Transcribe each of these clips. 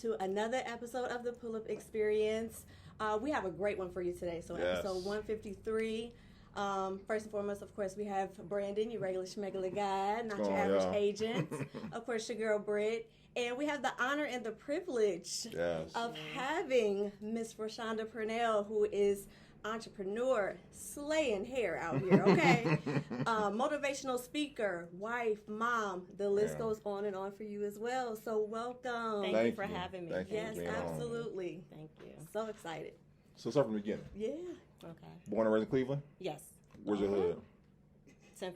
to another episode of the Pull-Up Experience. We have a great one for you today. So episode 153. First and foremost, of course, we have Brandon, your regular schmegular guy, not your average agent. Of course, your girl, Britt. And we have the honor and the privilege of having Miss Rashaunda Purnell, who is entrepreneur, slaying hair out here, okay? Motivational speaker, wife, mom, the list goes on and on for you as well. So welcome. Thank you for having me. Yes, absolutely. Thank you. So excited. So start from the beginning. Yeah. Okay. Born and raised in Cleveland? Yes. Where's your hood? 10-5.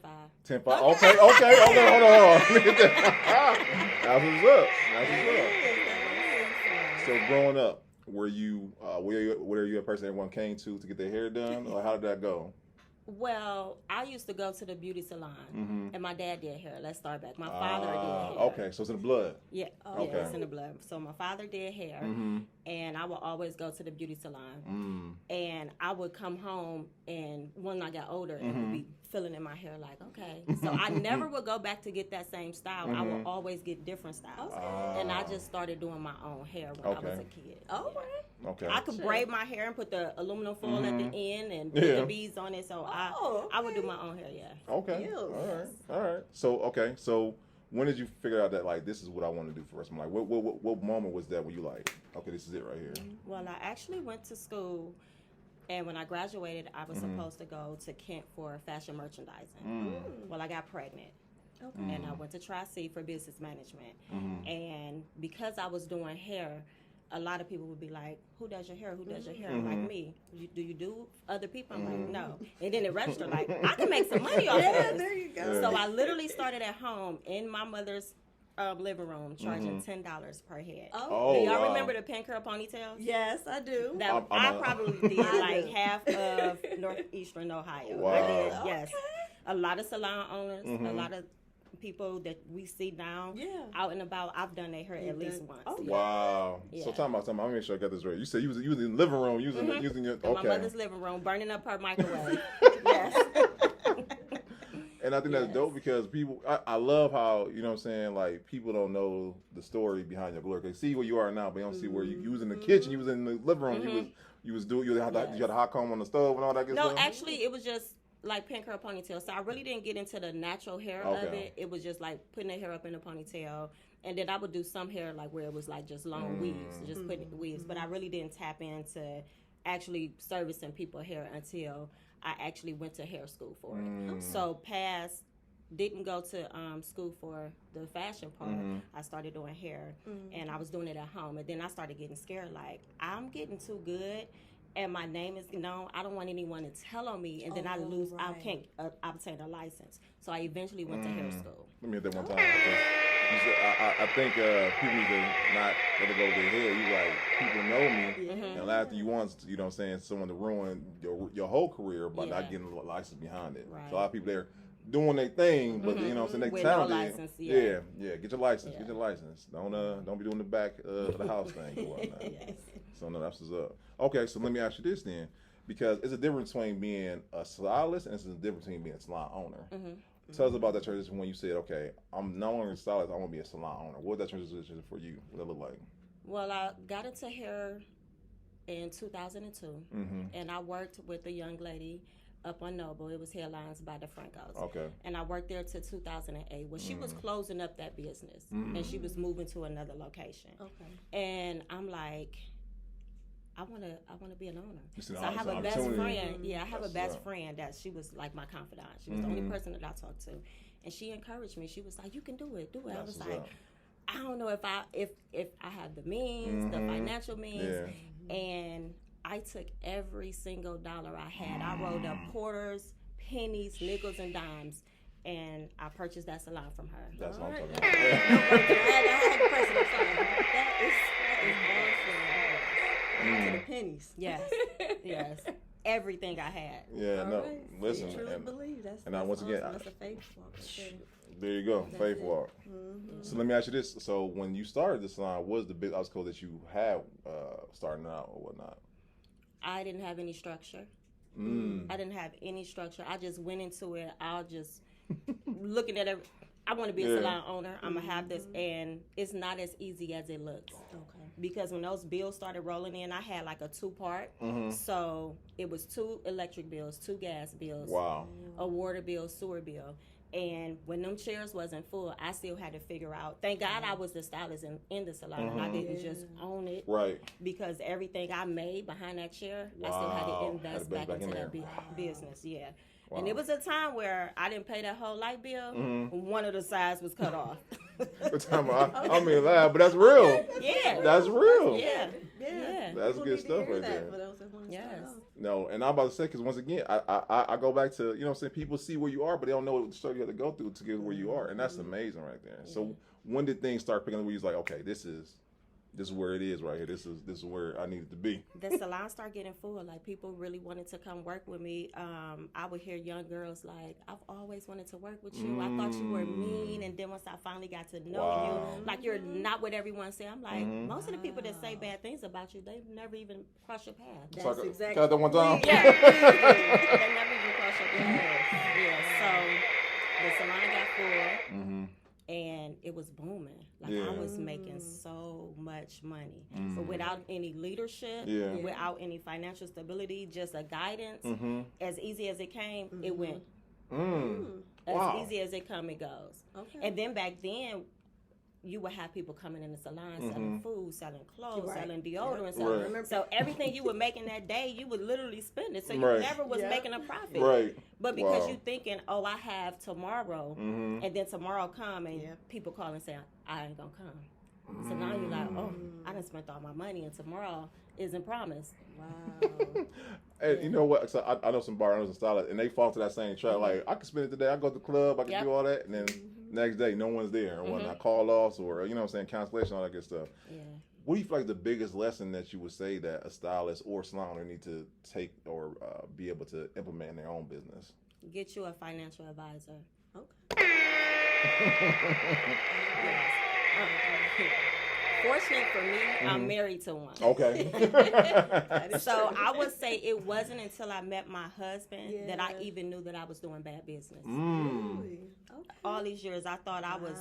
10-5. Okay. Hold on. That's what's up. So growing up, were you a person everyone came to get their hair done, or how did that go? Well, I used to go to the beauty salon, and my dad did hair. Let's start back. My father did hair. Okay, so it's in the blood. Yeah, it's in the blood. So my father did hair, and I would always go to the beauty salon. And I would come home, and when I got older, it would be filling in my hair like, okay. So I never would go back to get that same style. I would always get different styles. And I just started doing my own hair when I was a kid. Okay. I could braid my hair and put the aluminum foil at the end and put the beads on it. So I would do my own hair, Okay. All right. So when did you figure out that, like, this is what I want to do for the rest of my life? What moment was that when you like, okay, this is it right here? Well, I actually went to school, and when I graduated, I was supposed to go to Kent for fashion merchandising. Well, I got pregnant. And I went to Tri-C for business management. And because I was doing hair, a lot of people would be like, who does your hair? Who does your hair? Like me. Do you do other people? I'm like, no. And then it registered like, I can make some money off of this. There you go. So I literally started at home in my mother's living room, charging $10 per head. Do y'all remember the pin curl ponytails? Yes, I do. That I probably did like half of northeastern Ohio. Wow. I did, yes. A lot of salon owners, a lot of people that we see now out and about, I've done their hair at least once. Wow. Yeah. So talking about something, I'm gonna make sure I got this right. You said you was in the living room using your in my mother's living room, burning up her microwave. Yes. And I think that's dope because people, I love how, you know what I'm saying, like, people don't know the story behind your glory. They see where you are now, but they don't see where you was in the kitchen, you was in the living room, you had a hot comb on the stove and all that good stuff. No, actually, it was just like pin curl ponytail. So I really didn't get into the natural hair of it. It was just like putting the hair up in a ponytail. And then I would do some hair like where it was like just long weaves, just putting weaves. But I really didn't tap into actually servicing people's hair until I actually went to hair school for it. So didn't go to school for the fashion part. I started doing hair, and I was doing it at home. And then I started getting scared, like, I'm getting too good, and my name is known. I don't want anyone to tell on me, and then I can't obtain a license. So I eventually went to hair school. Let me hit that one time. I think people need to not let it go over their head. You like, people know me, and after you want, you know what I'm saying, someone to ruin your whole career by not getting a license behind it. Right. So a lot of people there doing their thing, but you know what I'm saying, they talented. No license, get your license. Get your license. Don't be doing the back of the house thing or whatnot. So no, that's what's up. Okay, so let me ask you this then, because it's a difference between being a stylist and it's a difference between being a salon owner. Tell us about that transition when you said, okay, I'm no longer a stylist, I want to be a salon owner. What was that transition for you? What did that look like? Well, I got into hair in 2002, and I worked with a young lady up on Noble. It was Hairlines by DeFrancos. Okay. And I worked there till 2008 when she was closing up that business, and she was moving to another location. Okay. And I'm like, I want to be an owner. So I have a best friend. Yeah, I have a best friend that she was like my confidant. She was the only person that I talked to, and she encouraged me. She was like, "You can do it, do it." I was like, I don't know if I have the means, the financial means, and I took every single dollar I had. I rolled up quarters, pennies, nickels, and dimes, and I purchased that salon from her. That's what I'm talking about. That is awesome. To the pennies. Yes. Everything I had. Yeah, no. Listen, you truly believe that's once again, that's a faith walk. There you go, faith walk. So let me ask you this: so when you started the salon, what was the big obstacle that you had starting out or whatnot? I didn't have any structure. I didn't have any structure. I just went into it. I just looking at it. I want to be a salon owner. I'm gonna have this, and it's not as easy as it looks. Okay. because when those bills started rolling in, I had like a 2-part. So it was 2 electric bills, 2 gas bills, a water bill, sewer bill. And when them chairs wasn't full, I still had to figure out. Thank God I was the stylist in the salon, and I didn't just own it. Right. Because everything I made behind that chair, I still had to invest back into that business. Yeah. Wow. And it was a time where I didn't pay that whole light bill. One of the sides was cut off. I mean, laugh, but that's real. Yeah. That's real. Yeah. That's good stuff right there. Yes. No, and I'm about to say, because once again, I go back to, you know what I'm saying, people see where you are, but they don't know what struggle you have to go through to get where you are. And that's amazing right there. So when did things start picking up where you was like, okay, this is where it is right here. This is where I needed to be. The salon started getting full. Like, people really wanted to come work with me. I would hear young girls like, I've always wanted to work with you. I thought you were mean. And then once I finally got to know you, like, you're not what everyone say. I'm like, most of the people that say bad things about you, they've never even crossed your path. That's so exactly. Got that one time? Yeah. They never even crossed your path. Yeah. So the salon got full. And it was booming. Like, I was making so much money. But without any leadership, without any financial stability, just a guidance, as easy as it came, it went. As easy as it come, it goes. Okay. And then back then, you would have people coming in the salon selling food, selling clothes, selling deodorant. So everything you were making that day, you would literally spend it. So you never was making a profit. Right. But because you thinking, oh, I have tomorrow, and then tomorrow come and people call and say, I ain't gonna come. So now you're like, oh, I done spent all my money and tomorrow isn't promised. Wow. And you know what? So I know some bar owners and stylists, and they fall to that same trap. Like, I can spend it today. I go to the club. I can do all that, and then next day no one's there, or whatnot, call offs, or you know what I'm saying, cancellation, all that good stuff. Yeah. What do you feel like the biggest lesson that you would say that a stylist or salon owner need to take or be able to implement in their own business? Get you a financial advisor. Okay. Fortunate for me, I'm married to one. Okay. So I would say it wasn't until I met my husband that I even knew that I was doing bad business. Really? Okay. All these years, I thought I was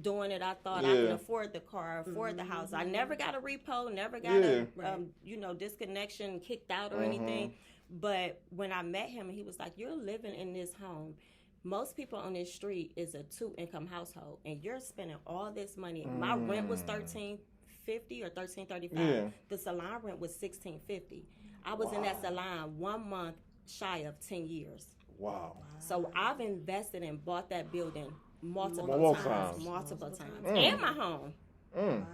doing it. I thought I could afford the car, afford the house. I never got a repo, never got a disconnection, kicked out or anything. But when I met him, he was like, you're living in this home. Most people on this street is a 2-income household, and you're spending all this money. My rent was $1,350 or $1,335. Yeah. The salon rent was $1,650. I was in that salon 1 month shy of 10 years. Wow. So I've invested and bought that building multiple times. And my home. Wow.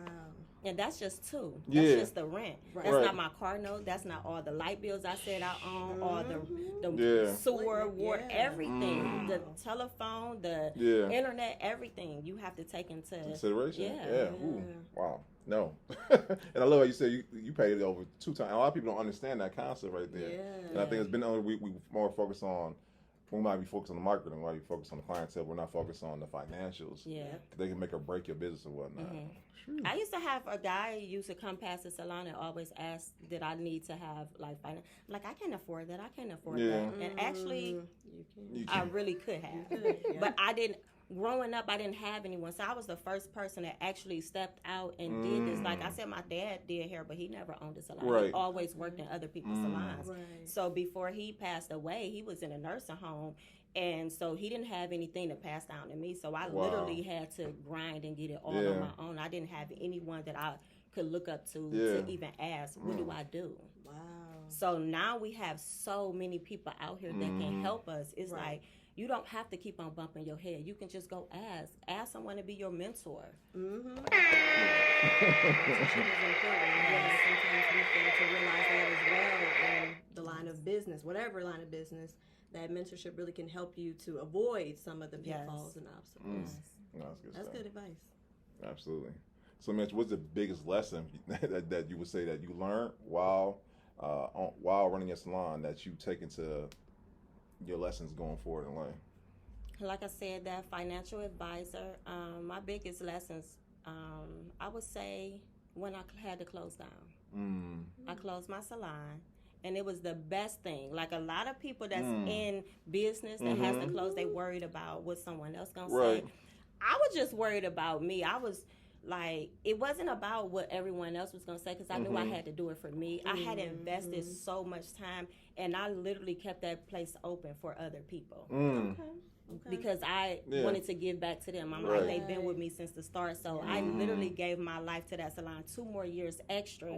And that's just 2. That's just the rent. Right. That's not my car note. That's not all the light bills I said I own, all the sewer, water, everything. The telephone, the internet, everything you have to take into consideration. Yeah. Ooh. Wow. No. And I love how you said you paid it over 2 times. A lot of people don't understand that concept right there. Yeah. And I think it's been we more focused on. We might be focused on the marketing, we might be focused on the clientele. We're not focused on the financials. Yeah, they can make or break your business and whatnot. I used to have a guy who used to come past the salon and always ask, "Did I need to have like finance?" Like, I can't afford that. I can't afford that. And actually, I really could have, but I didn't. Growing up, I didn't have anyone, so I was the first person that actually stepped out and did this. Like I said, my dad did hair, but he never owned a salon. Right. He always worked in other people's salons. Right. So before he passed away, he was in a nursing home, and so he didn't have anything to pass down to me. So I literally had to grind and get it all on my own. I didn't have anyone that I could look up to even ask, what do I do? Wow. So now we have so many people out here that can help us. It's like, you don't have to keep on bumping your head. You can just go ask someone to be your mentor. Sometimes we fail to realize that as well in the line of business, whatever line of business, that mentorship really can help you to avoid some of the pitfalls and obstacles. No, that's good advice. Absolutely. So, Mitch, what's the biggest lesson that you would say that you learned while running your salon that you take into your lessons going forward in life? Like I said, that financial advisor, my biggest lessons, I would say when I had to close down. I closed my salon, and it was the best thing. Like, a lot of people that's in business that has to close, they worried about what someone else gonna say. I was just worried about me. I was like, it wasn't about what everyone else was going to say, because I knew I had to do it for me. I had invested so much time, and I literally kept that place open for other people. Because I wanted to give back to them. I'm like, they've been with me since the start. So I literally gave my life to that salon 2 more years extra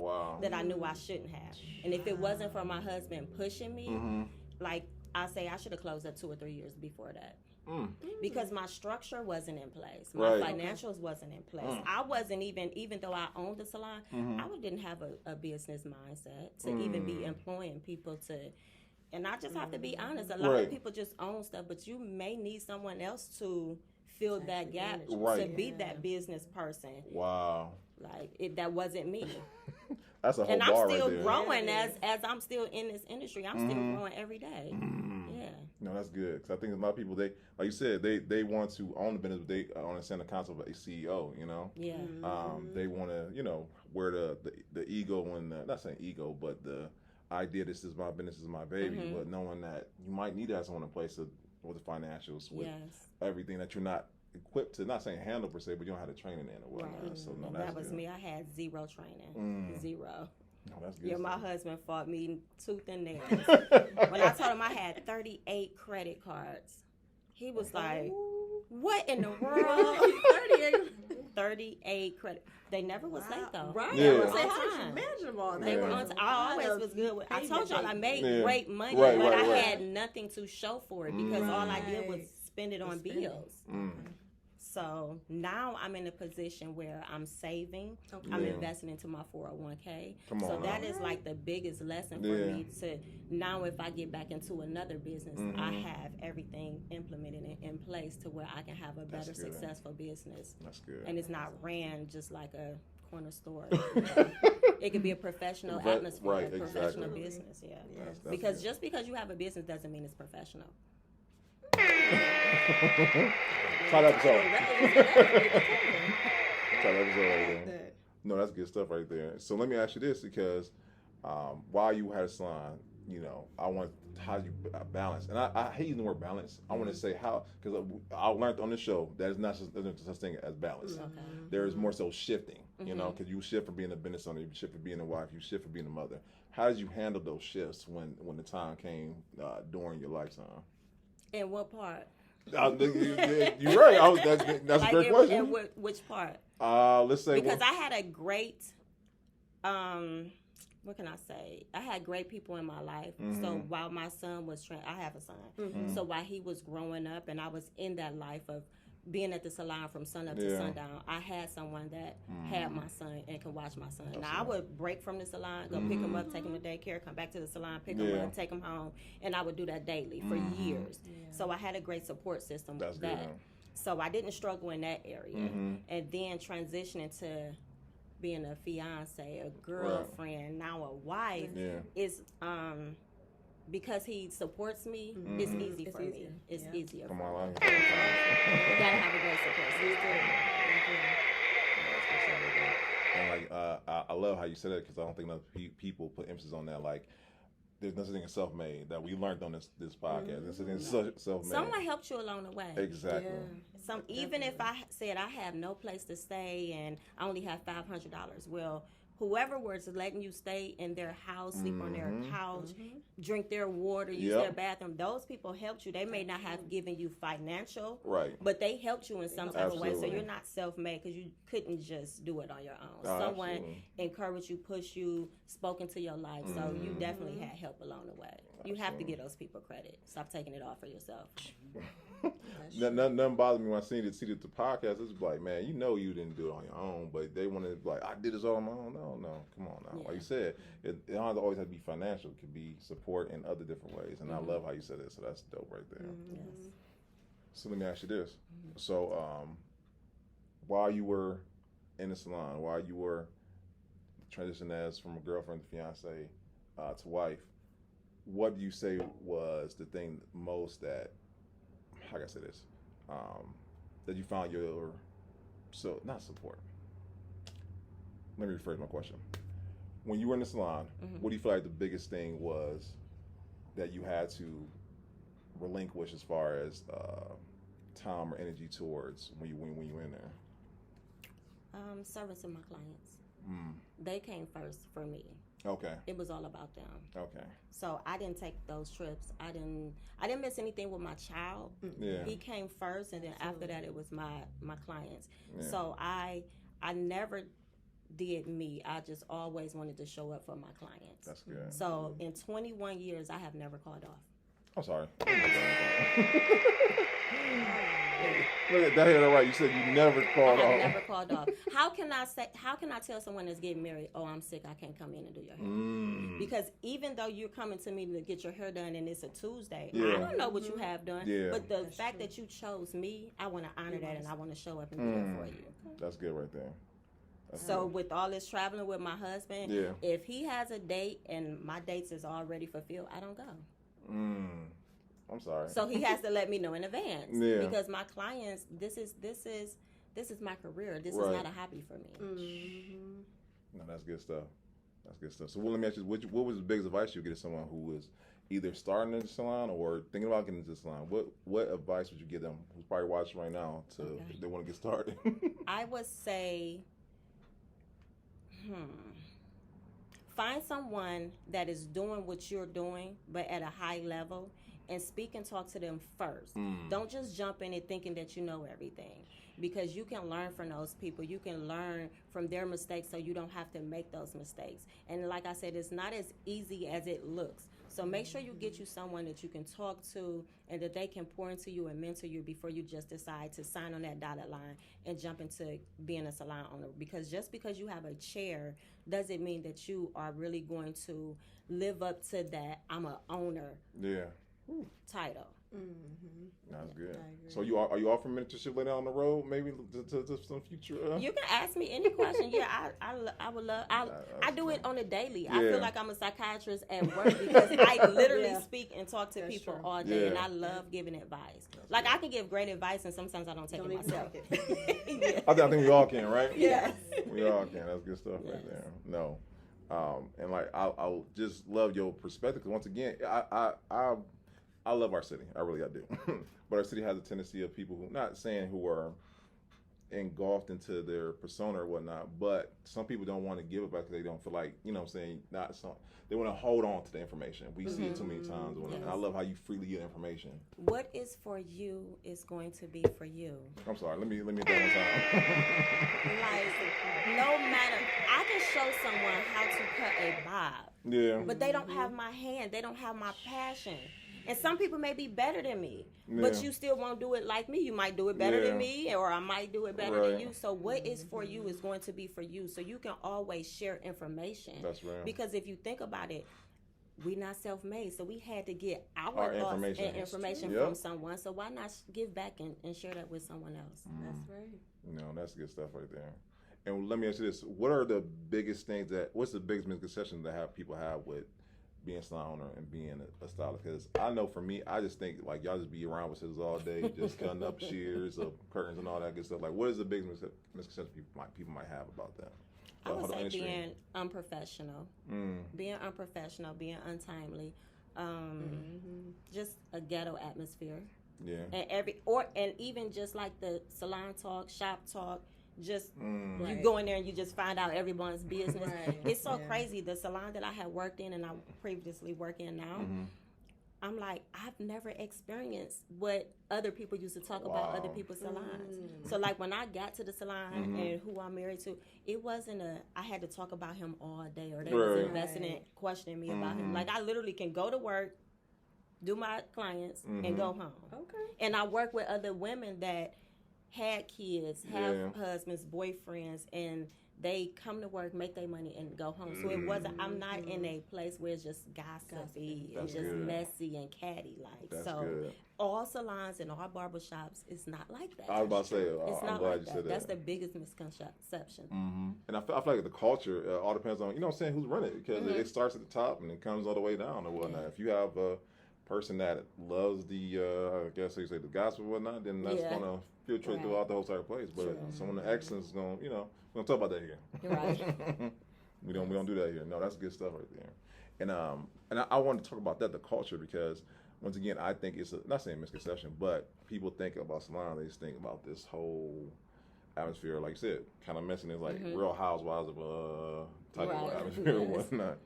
that I knew I shouldn't have. And if it wasn't for my husband pushing me, like I say, I should have closed up 2 or 3 years before that. Because my structure wasn't in place. My financials wasn't in place. I wasn't even though I owned the salon, I didn't have a business mindset to even be employing people to. And I just have to be honest. A lot of people just own stuff, but you may need someone else to fill that gap to be that business person. Wow. Like, that wasn't me. That's a whole and bar I'm still right growing as I'm still in this industry. I'm still growing every day. Yeah. No, that's good. Because I think a lot of people, they, like you said, they want to own the business, but they understand the concept of a CEO, you know? Yeah. They want to, you know, wear the ego and not saying ego, but the idea this is my business, this is my baby, but knowing that you might need to have someone in place with the financials, with everything that you're not equipped to, not saying handle per se, but you don't have the training in or whatnot. So no, that was good. me. I had zero training. Zero. No, that's good. Yeah, my husband fought me tooth and nail. When I told him I had 38 credit cards, he was like, "What in the world?" 38 credit. They never was late though. Right. They were on on time. time. Imagine all that. They were on time. I always was good with. I told y'all I made great money, right, but right, I had nothing to show for it because all I did was spend it on bills. So now I'm in a position where I'm saving. I'm investing into my 401k. So that is like the biggest lesson for me to now if I get back into another business, I have everything implemented in place to where I can have a better successful business. That's good. And it's not ran just like a corner store. It could be a professional atmosphere, a professional business. Yeah. That's because just because you have a business doesn't mean it's professional. Top episode. Top episode right there. No, that's good stuff right there. So let me ask you this, because while you had a salon, you know, I want how you balance, and I hate using the word balance. I want to say how, because I learned on the show that is not such thing as balance. There is more so shifting, you know, because you shift from being a business owner, you shift from being a wife, you shift from being a mother. How did you handle those shifts when the time came during your lifetime? In what part? You're right. That's like a great question. In which part? Let's say because I had a great, what can I say? I had great people in my life. So while my son was I have a son. So while he was growing up, and I was in that life of being at the salon from sun up to sundown, I had someone that had my son and could watch my son. Now I would break from the salon, go pick him up, take him to daycare, come back to the salon, pick him up, take him home, and I would do that daily for years. So I had a great support system. That's good. So I didn't struggle in that area. And then transitioning to being a fiance, a girlfriend, now a wife is because he supports me, it's easy for me. It's easier. Come on, you gotta have a great support system. And like, I love how you said it, because I don't think enough people put emphasis on that. Like, there's nothing self-made that we learned on this podcast. There's self-made. Someone helped you along the way. Exactly. Even if I said I have no place to stay and I only have $500, well, whoever was letting you stay in their house, sleep on their couch, drink their water, use their bathroom, those people helped you. They may not have given you financial, but they helped you in some type of way. So you're not self-made because you couldn't just do it on your own. Someone encouraged you, pushed you, spoke into your life. So you definitely had help along the way. You have to give those people credit. Stop taking it all for yourself. Nothing bothers me when I see the podcast. It's like, man, you know you didn't do it on your own, but they want to like, I did this all on my own. No, come on now. Like you said, it don't always have to be financial. It could be support in other different ways. And I love how you said it. So that's dope right there. Yes. So let me ask you this. So while you were in the salon, while you were transitioning as from a girlfriend to fiance to wife, what do you say was the thing most that, how can I say this, that you found not support. Let me rephrase my question. When you were in the salon, what do you feel like the biggest thing was that you had to relinquish as far as time or energy towards when you were in there? Servicing my clients. They came first for me. Okay. It was all about them. Okay. So I didn't take those trips. I didn't miss anything with my child. Yeah. He came first, and then after that, it was my clients. Yeah. So I never did me. I just always wanted to show up for my clients. That's good. So in 21 years, I have never called off. I'm sorry. Look at that here, all right. You said you never called off. I never called off. How can I tell someone that's getting married, oh, I'm sick, I can't come in and do your hair? Because even though you're coming to me to get your hair done and it's a Tuesday, I don't know what you have done. Yeah. But the fact that you chose me, I want to honor that, and I want to show up and be there for you. That's good right there. So with all this traveling with my husband, if he has a date and my dates is already fulfilled, I don't go. I'm sorry. So he has to let me know in advance because my clients, this is my career. This is not a hobby for me. No, that's good stuff. That's good stuff. So let me ask you, what was the biggest advice you would give to someone who was either starting in the salon or thinking about getting into the salon? What advice would you give them who's probably watching right now if they want to get started? I would say, find someone that is doing what you're doing, but at a high level, and speak and talk to them first. Don't just jump in it thinking that you know everything, because you can learn from those people. You can learn from their mistakes so you don't have to make those mistakes. And like I said, it's not as easy as it looks. So make sure you get you someone that you can talk to and that they can pour into you and mentor you before you just decide to sign on that dotted line and jump into being a salon owner. Because just because you have a chair doesn't mean that you are really going to live up to that I'm an owner title. That's good. So are you offering mentorship later on the road, maybe to some future? You can ask me any question. I would love. I do it on a daily. I feel like I'm a psychiatrist at work because I literally speak and talk to people all day, and I love giving advice. Like I can give great advice, and sometimes I don't take it myself. I think we all can, right? Yes. We all can. That's good stuff right there. No. And like I just love your perspective, because once again, I love our city. I do. But our city has a tendency of people who, not saying who are engulfed into their persona or whatnot, but some people don't want to give it back because they don't feel like, you know what I'm saying, they want to hold on to the information. We see it too many times. And I love how you freely get information. What is for you is going to be for you. I'm sorry. Let me do one time. Like, no matter, I can show someone how to cut a bob. Yeah. But they don't have my hand. They don't have my passion. And some people may be better than me, but you still won't do it like me. You might do it better than me, or I might do it better than you. So what is for you is going to be for you. So you can always share information. That's right. Because if you think about it, we're not self-made, so we had to get our thoughts and information from someone. So why not give back and share that with someone else? That's right. No, that's good stuff right there. And let me ask you this: what's the biggest misconception that people have with being a salon owner and being a stylist? Because I know for me, I just think like y'all just be around with scissors all day, just cutting up shears of curtains and all that good stuff. Like, what is the biggest misconception people might have about that? I would say being unprofessional, being untimely, just a ghetto atmosphere. Yeah. And even just like the salon talk, shop talk. Just you go in there and you just find out everyone's business. It's so crazy. The salon that I had worked in and I previously work in now, I'm like, I've never experienced what other people used to talk about other people's salons. So like when I got to the salon and who I'm married to, it wasn't I had to talk about him all day, or they was investing in questioning me about him. Like I literally can go to work, do my clients, and go home. Okay. And I work with other women that had kids, have husbands, boyfriends, and they come to work, make their money, and go home. So it wasn't, I'm not in a place where it's just gossipy and just messy and catty like. That's so good. All salons and all barbershops, it's not like that. I was about to say, it's I'm not glad like you that. said that. That's the biggest misconception. And I feel like the culture all depends on, you know what I'm saying, who's running it, because it starts at the top and it comes all the way down or whatnot. If you have a person that loves the, I guess you say the gospel and whatnot, then that's going to filtrate throughout the whole entire place. But someone the excellence is going to, you know, we don't talk about that here. Right. we don't do that here. No, that's good stuff right there. And I want to talk about that, the culture, because once again, I think it's not saying misconception, but people think about salon, they just think about this whole atmosphere, like you said, kind of messing it like Real Housewives of type of atmosphere and whatnot.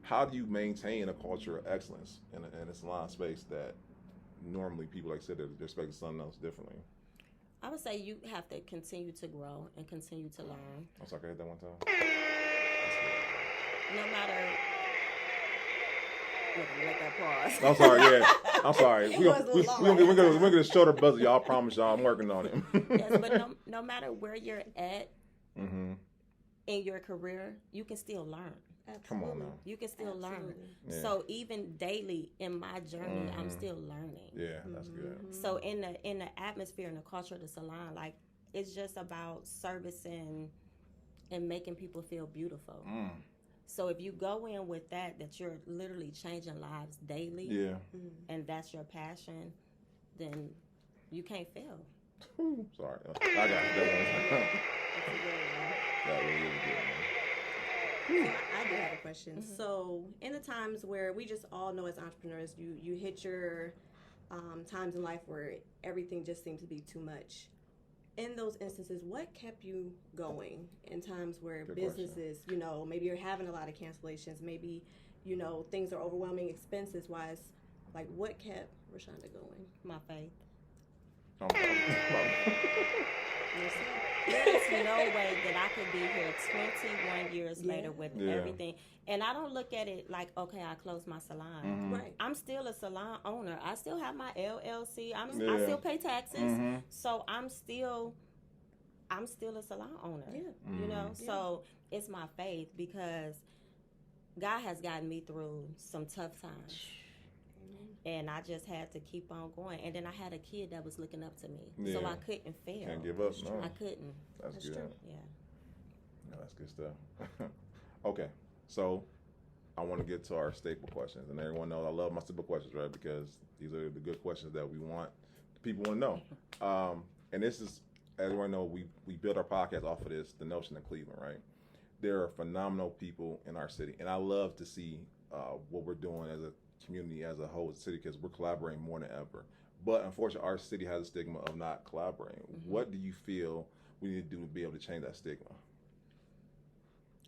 How do you maintain a culture of excellence in a salon space that normally people, like I said, they're expecting something else differently? I would say you have to continue to grow and continue to learn. I'm sorry, I hit that one time. No matter. Let that pause. I'm sorry. Yeah, I'm sorry. We're gonna get a shorter buzzer. Y'all, I promise y'all, I'm working on it. Yes, but no matter where you're at in your career, you can still learn. Absolutely. Come on now. You can still learn. Yeah. So even daily in my journey, I'm still learning. Yeah, that's good. So in the atmosphere and the culture of the salon, like it's just about servicing and making people feel beautiful. So if you go in with that you're literally changing lives daily, and that's your passion, then you can't fail. Sorry, I got it. That really is good, man. I do have a question. So in the times where we just all know as entrepreneurs, you hit your times in life where everything just seems to be too much. In those instances, what kept you going in times where businesses, maybe you're having a lot of cancellations, maybe, things are overwhelming expenses wise, like what kept Rashaunda going? My faith. There's no way that I could be here 21 years later with everything. And I don't look at it like, okay, I closed my salon. Right. I'm still a salon owner. I still have my LLC. I still pay taxes. So I'm still a salon owner. Yeah. So it's my faith because God has gotten me through some tough times. And I just had to keep on going. And then I had a kid that was looking up to me. So I couldn't fail. Can't give up, no. I couldn't. That's good. True. Yeah. No, that's good stuff. Okay. So I want to get to our staple questions. And everyone knows I love my staple questions, right? Because these are the good questions that people want to know. And this is, as everyone knows, we built our podcast off of this, the notion of Cleveland, right? There are phenomenal people in our city. And I love to see what we're doing as a community as a whole city because we're collaborating more than ever. But unfortunately, our city has a stigma of not collaborating. What do you feel we need to do to be able to change that stigma?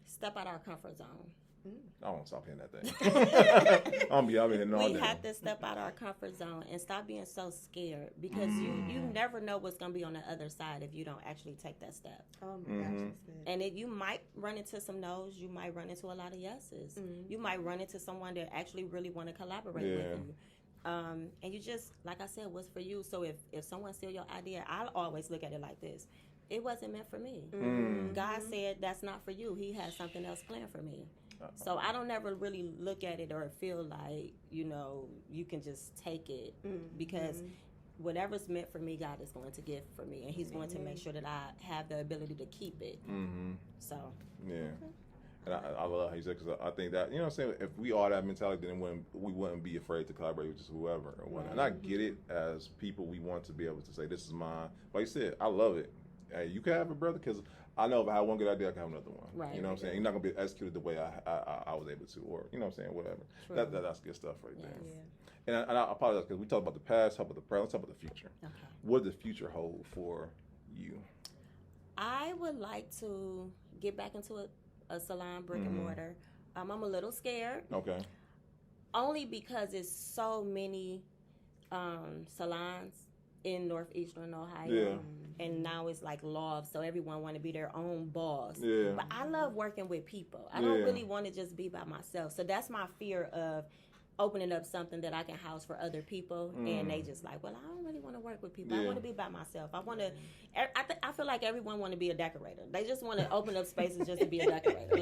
Step out our comfort zone. I won't stop hitting that thing. I'll be hitting all day. We have to step out our comfort zone and stop being so scared because you never know what's going to be on the other side if you don't actually take that step. Oh my gosh, that's good. And you might run into some no's, you might run into a lot of yeses. You might run into someone that actually really want to collaborate with you. And you just, like I said, what's for you. So if someone steals your idea, I always look at it like this. It wasn't meant for me. God said that's not for you. He has something else planned for me. So I don't ever really look at it or feel like, you can just take it because whatever's meant for me, God is going to give for me. And he's going to make sure that I have the ability to keep it. So. Yeah. And I love how you said, because I think that, what I'm saying, if we all that mentality, then we wouldn't be afraid to collaborate with just whoever. Or whatnot. And I get it as people, we want to be able to say, this is mine. Like you said, I love it. Hey, you can have it, brother, because I know if I have one good idea, I can have another one. Right. You know what I'm saying? You're not going to be executed the way I was able to, or, you know what I'm saying, whatever. That's good stuff right there. Yeah. And I apologize, because we talked about the past, talk about the present, let's talk about the future. Okay. What does the future hold for you? I would like to get back into a salon, brick and mortar. I'm a little scared. Okay. Only because it's so many salons in Northeastern Ohio. Yeah. And now it's like law, so everyone want to be their own boss. Yeah. But I love working with people. I don't really want to just be by myself. So that's my fear of opening up something that I can house for other people, and they just like, well, I don't really want to work with people. I want to be by myself. I want to. I feel like everyone want to be a decorator. They just want to open up spaces just to be a decorator.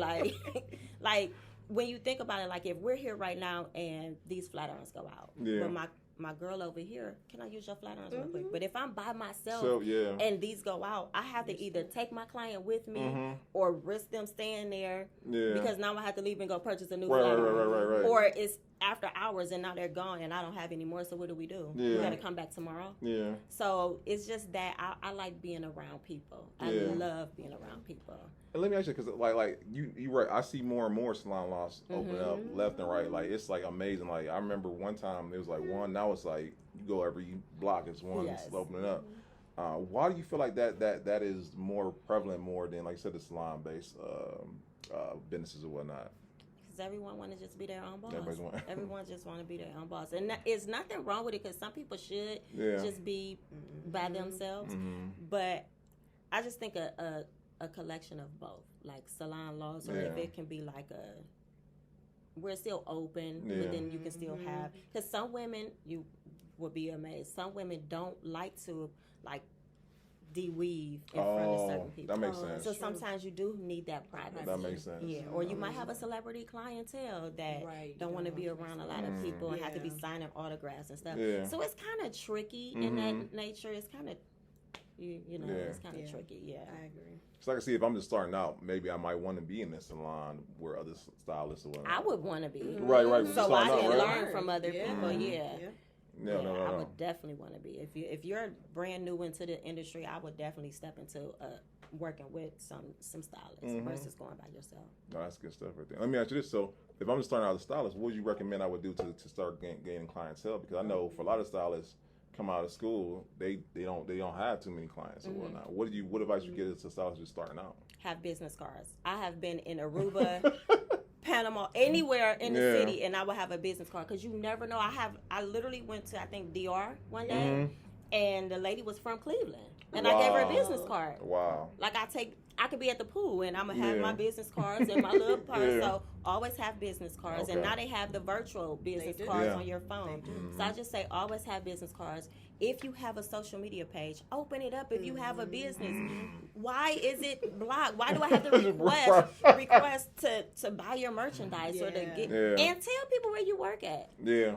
Like when you think about it, like if we're here right now and these flat irons go out, but my girl over here, can I use your flat irons real quick? But if I'm by myself and these go out, I have to either take my client with me or risk them staying there because now I have to leave and go purchase a new flat iron. Right. Or it's after hours and now they're gone and I don't have any more, so what do? We got to come back tomorrow. Yeah. So it's just that I like being around people. I love being around people. And let me ask you, because like you right, I see more and more salon lots open up left and right. Like it's like amazing. Like I remember one time there was like one. Now it's like you go every block, it's one that's opening up. Why do you feel like that is more prevalent more than, like I said, the salon-based businesses or whatnot? Because everyone want to just be their own boss. Everyone just want to be their own boss. And there's nothing wrong with it, because some people should just be by themselves. But I just think a collection of both, like salon laws, or if it can be like we're still open, but then you can still have, because some women, you would be amazed, some women don't like to like de-weave in front of certain people. That makes sense. So sometimes you do need that privacy. That makes sense. Yeah, or you might have a celebrity clientele that don't want to be around a lot of people and have to be signing autographs and stuff. Yeah. So it's kind of tricky in that nature. It's kind of, it's kind of tricky. Yeah, I agree. So I can see if I'm just starting out, maybe I might want to be in this salon where other stylists or whatever. I would want to be. Right. So I can learn from other people. No. I would definitely want to be. If you're brand new into the industry, I would definitely step into working with some stylists versus going by yourself. No, that's good stuff right there. Let me ask you this: so, if I'm just starting out as a stylist, what would you recommend I would do to start gaining clientele? Because I know for a lot of stylists come out of school, they don't have too many clients or whatnot. What advice you get to stylists just starting out? Have business cards. I have been in Aruba. Panama, anywhere in the city, and I would have a business card, because you never know. I literally went to, I think, DR one day, and the lady was from Cleveland, and I gave her a business card. Wow. Like I could be at the pool, and I'm gonna have my business cards in my little purse. So always have business cards, and now they have the virtual business cards on your phone. So I just say always have business cards. If you have a social media page, open it up. If you have a business, why is it blocked? Why do I have to request to buy your merchandise or to get and tell people where you work at? Yeah.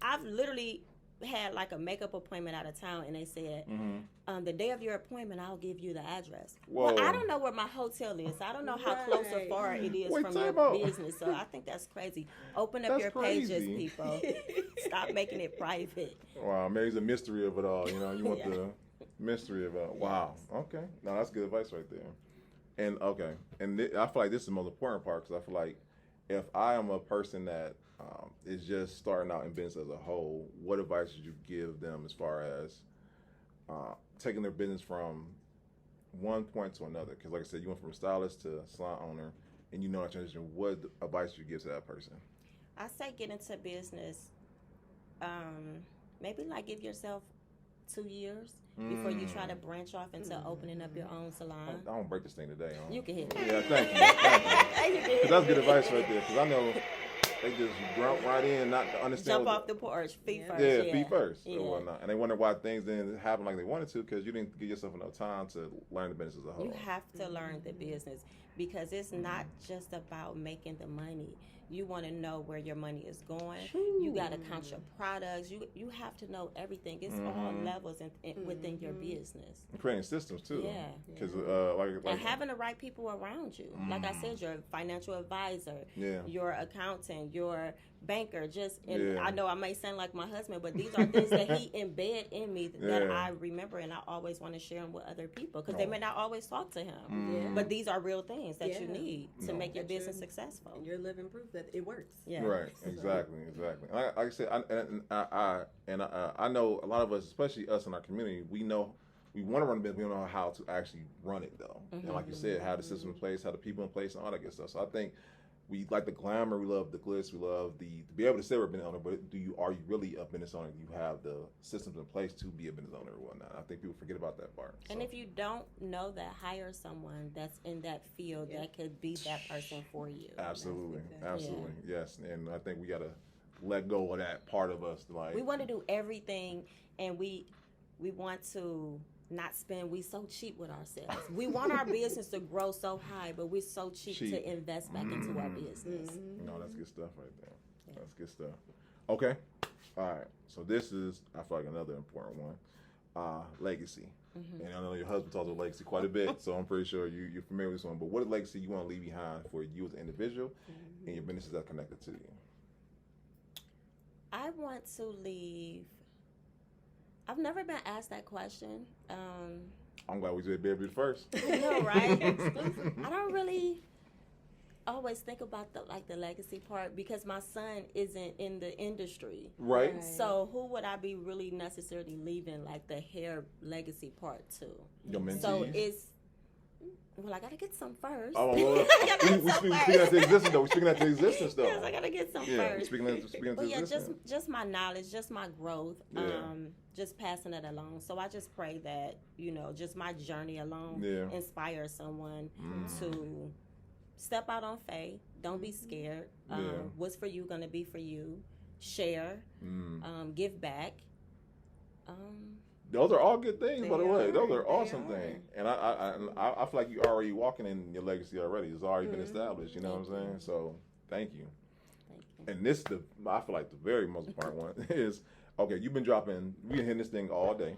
I've literally had like a makeup appointment out of town, and they said, the day of your appointment, I'll give you the address. Whoa. Well, I don't know where my hotel is. I don't know how close or far it is from your business. So I think that's crazy. Open up your pages, people. Stop making it private. Wow, maybe it's a mystery of it all. You want the mystery of it all. Wow. Okay. No, that's good advice right there. And I feel like this is the most important part, because I feel like if I am a person that is just starting out in business as a whole, what advice would you give them as far as taking their business from one point to another? Because like I said, you went from a stylist to a salon owner, and that transition. What advice would you give to that person? I say get into business, maybe like give yourself 2 years before you try to branch off into opening up your own salon. I don't break this thing today. Huh? You can hit me. Yeah, thank you. That's good advice right there, because I know they just jump right in, not to understand. Jump off the porch, feet first. Yeah, feet first or whatnot. And they wonder why things didn't happen like they wanted to, because you didn't give yourself enough time to learn the business as a whole. You have to learn the business, because it's not just about making the money. You want to know where your money is going. You got to count your products. You have to know everything. It's all levels within your business. And creating systems too. Yeah. Because and having the right people around you. Like I said, your financial advisor, your accountant, your banker. I know I may sound like my husband, but these are things that he embed in me that I remember, and I always want to share them with other people, because they may not always talk to him. But these are real things that you need to make your business successful. And you're living proof that it works. Yeah. Right. Exactly. Like I said, I know a lot of us, especially us in our community, we know we want to run a business. We don't know how to actually run it though. And like you said, have the system in place, have the people in place, and all that good stuff. So I think we like the glamour, we love the glitz, we love to be able to say we're a business owner, but are you really a business owner? You have the systems in place to be a business owner or whatnot. I think people forget about that part. And if you don't know that, hire someone that's in that field that could be that person for you. Absolutely. Yes. And I think we got to let go of that part of us. Like, we want to do everything, and we want to not spend. We so cheap with ourselves. We want our business to grow so high, but we're so cheap to invest back into our business. No, that's good stuff right there. That's good stuff. Okay. All right. So this is, I feel like, another important one. Legacy. And I know your husband talks about legacy quite a bit, so I'm pretty sure you're familiar with this one. But what legacy you want to leave behind for you as an individual and your businesses that are connected to you? I want to leave. I've never been asked that question. I'm glad we did Baby first. I know, right? I don't really. always think about the legacy part because my son isn't in the industry. Right. So who would I be really necessarily leaving like the hair legacy part to? Your mentees? So it's, well, I gotta get some first. Oh, well, we're speaking at the existence though. We're speaking at the existence though. Yes, I gotta get some first. Speaking at the existence. just my knowledge, just my growth, just passing it along. So I just pray that, just my journey alone inspires someone to step out on faith. Don't be scared. What's for you gonna be for you. Share, give back. Those are all good things, by the way. Those are awesome things, and I feel like you're already walking in your legacy already. It's already been established. You know what I'm saying? So thank you. And this, I feel like the very most important one is, okay, you've been dropping, we've been hitting this thing all day.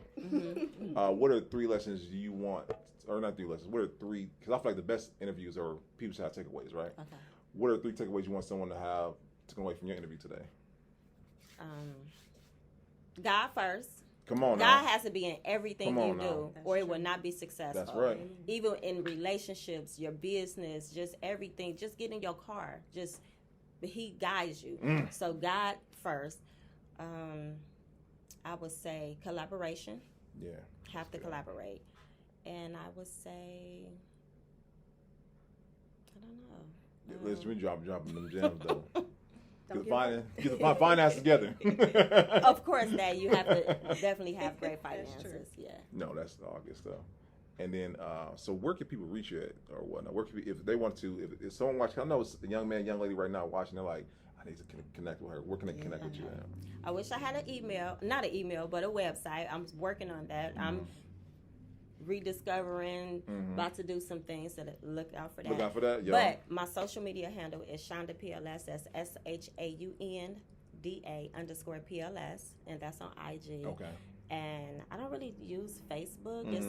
What are 3 lessons you want, or not 3 lessons? What are 3? Because I feel like the best interviews are people should have takeaways, right? Okay. What are 3 takeaways you want someone to have taken away from your interview today? God first. Come on, God has to be in everything you do, or it will not be successful. That's right. Even in relationships, your business, just everything. Just get in your car. He guides you. So God first. I would say collaboration. Yeah. Have to collaborate. And I would say, I don't know. Listen, we dropping them gems though. Get the finance together. Of course, that you have to definitely have great finances. Yeah. No, that's all good stuff. And then, so where can people reach you at or whatnot? Where can if they want to, if someone watching, I know it's a young man, young lady right now watching, they're like, I need to connect with her. Where can they connect with you at? I wish I had an email, not an email, but a website. I'm working on that. I'm rediscovering, about to do some things, so look out for that. Look out for that, y'all. But my social media handle is Shaunda PLS. That's SHAUNDA_PLS, and that's on IG. Okay. And I don't really use Facebook. It's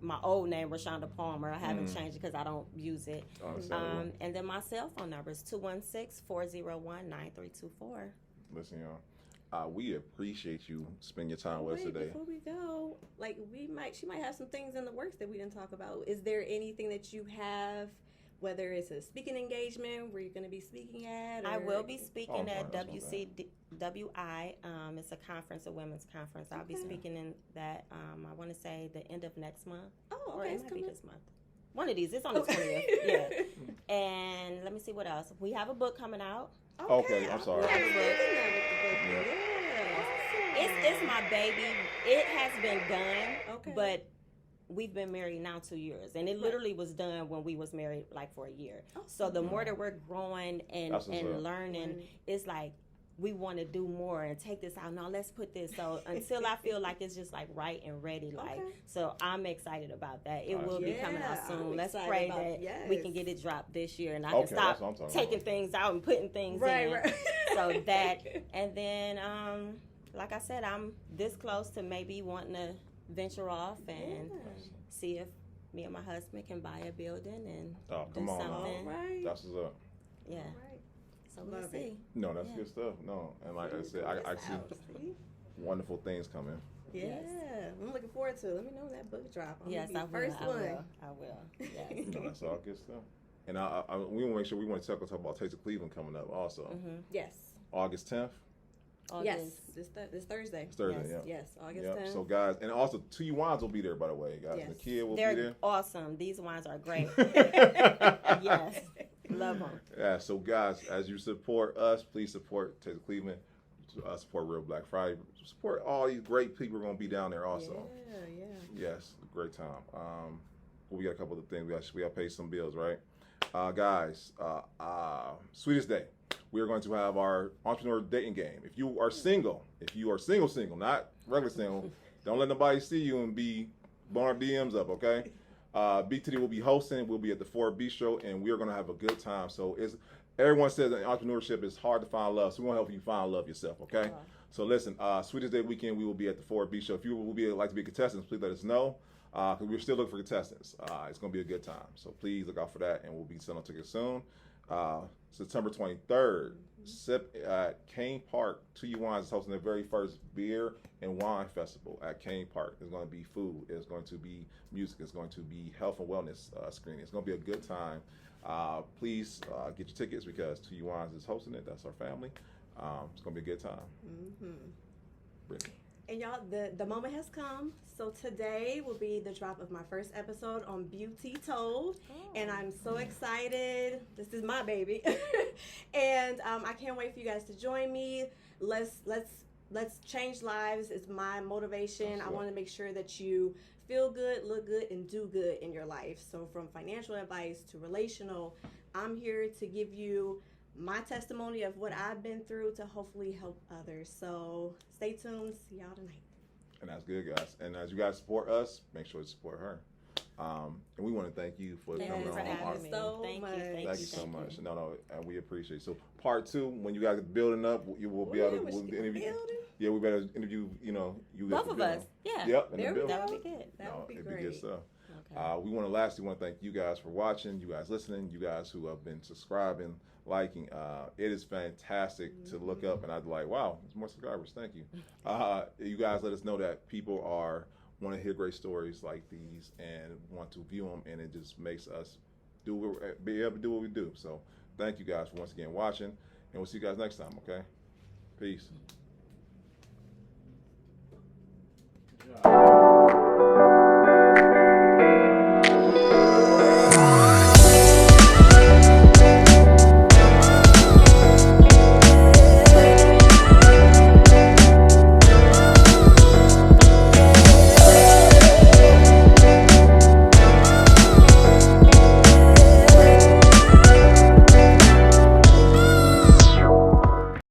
my old name, Rashaunda Palmer. I haven't changed it because I don't use it. And then my cell phone number is 216-401-9324. Listen, y'all. We appreciate you spending your time with us today. Before we go, she might have some things in the works that we didn't talk about. Is there anything that you have, whether it's a speaking engagement where you're going to be speaking at? Or... I will be speaking at WCWI. It's a conference, a women's conference. I'll be speaking in that, I want to say the end of next month. Oh, okay. Or it might be this month. One of these. It's on the 20th. Yeah. And let me see what else. We have a book coming out. Okay, I'm sorry. It's my baby. It has been done, but we've been married now 2 years, and it literally was done when we was married for a year. So the more that we're growing and learning, it's like we want to do more and take this out. Now let's put this. So until I feel like it's just right and ready, so I'm excited about that. It will be coming out soon. Let's pray that we can get it dropped this year, and I can stop taking things out and putting things in. Right. So that, and then like I said, I'm this close to maybe wanting to venture off and see if me and my husband can buy a building and do something. All right. That's what's up. Yeah. So we'll see. No, that's good stuff. No, and like I said, I see wonderful things coming. Yeah, I'm looking forward to it. Let me know when that book drop. Yes, I will. First one. I will. Yes. No, that's all good stuff. And we want to make sure we want to talk about Taste of Cleveland coming up also. Yes. August 10th. Yes, this Thursday. It's Thursday, Yes, August 10th. So guys, and also 2 wines will be there, by the way, guys. Yes. The kid will be there. They're awesome. These wines are great. Yes, love them. Yeah, so guys, as you support us, please support Taste of Cleveland. Support Real Black Friday. Support all these great people who are going to be down there also. Yeah. Yes, great time. We got a couple of things. We got to pay some bills, right? Guys, Sweetest Day. We are going to have our entrepreneur dating game. If you are single, not regular single, don't let nobody see you and be blowing our DMs up, okay? BTD will be hosting. We'll be at the 4 Bistro, and we are going to have a good time. So everyone says that entrepreneurship is hard to find love, so we want to help you find love yourself, okay? So listen, Sweetest Day weekend, we will be at the 4 Bistro. If you would like to be contestants, please let us know, because we're still looking for contestants. It's going to be a good time. So please look out for that, and we'll be selling tickets soon. September 23rd. Sip at Kane Park. 2U Wines is hosting their very first beer and wine festival at Kane Park. There's going to be food. It's going to be music. It's going to be health and wellness screening. It's going to be a good time. Please get your tickets because 2U Wines is hosting it. That's our family. It's going to be a good time. Brittany. And y'all, the moment has come. So today will be the drop of my first episode on Beauty Told, and I'm so excited. This is my baby, and I can't wait for you guys to join me. Let's change lives. It's my motivation. I want to make sure that you feel good, look good, and do good in your life. So from financial advice to relational, I'm here to give you my testimony of what I've been through to hopefully help others. So stay tuned. See y'all tonight. And that's good, guys. And as you guys support us, make sure to support her. And we want to thank you for coming on. Thank you so much. No, and we appreciate it. So part 2, when you guys are building up, you will be able to interview. Yeah, we better interview. You both of us. Yeah. Yep. That would be good. That would be it'd great. Be good stuff. Okay. We want to thank you guys for watching, you guys listening, you guys who have been subscribing, liking. It is fantastic to look up, and I'd be like, wow, there's more subscribers. Thank you. You guys let us know that people want to hear great stories like these and want to view them, and it just makes us be able to do what we do. So thank you guys for once again watching, and we'll see you guys next time. Okay, peace. Good job.